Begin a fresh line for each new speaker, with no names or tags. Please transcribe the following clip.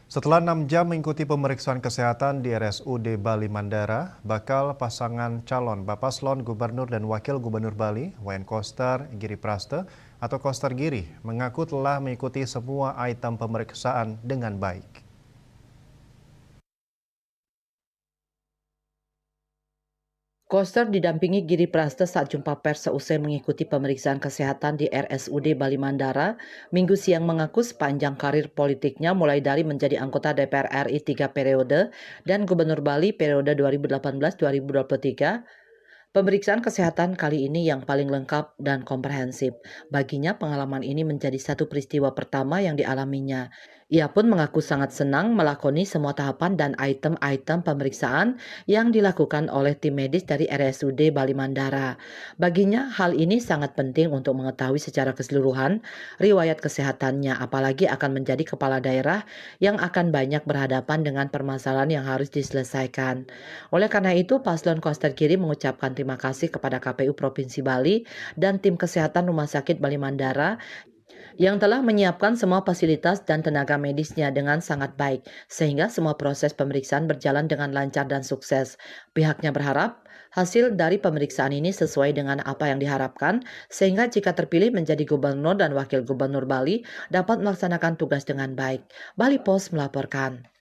Setelah 6 jam mengikuti pemeriksaan kesehatan di RSUD Bali Mandara, bakal pasangan calon Bapaslon Gubernur dan Wakil Gubernur Bali, Wayan Koster Giri Praste atau Koster Giri, mengaku telah mengikuti semua item pemeriksaan dengan baik.
Koster didampingi Giri Praste saat jumpa pers seusai mengikuti pemeriksaan kesehatan di RSUD Bali Mandara, Minggu siang mengaku sepanjang karir politiknya mulai dari menjadi anggota DPR RI 3 periode dan Gubernur Bali periode 2018-2023, pemeriksaan kesehatan kali ini yang paling lengkap dan komprehensif. Baginya pengalaman ini menjadi satu peristiwa pertama yang dialaminya. Ia pun mengaku sangat senang melakoni semua tahapan dan item-item pemeriksaan yang dilakukan oleh tim medis dari RSUD Bali Mandara. Baginya hal ini sangat penting untuk mengetahui secara keseluruhan riwayat kesehatannya, apalagi akan menjadi kepala daerah yang akan banyak berhadapan dengan permasalahan yang harus diselesaikan. Oleh karena itu, Paslon Koster Kiri mengucapkan terima kasih kepada KPU Provinsi Bali dan tim kesehatan Rumah Sakit Bali Mandara yang telah menyiapkan semua fasilitas dan tenaga medisnya dengan sangat baik, sehingga semua proses pemeriksaan berjalan dengan lancar dan sukses. Pihaknya berharap hasil dari pemeriksaan ini sesuai dengan apa yang diharapkan, sehingga jika terpilih menjadi gubernur dan wakil gubernur Bali dapat melaksanakan tugas dengan baik. Bali Post melaporkan.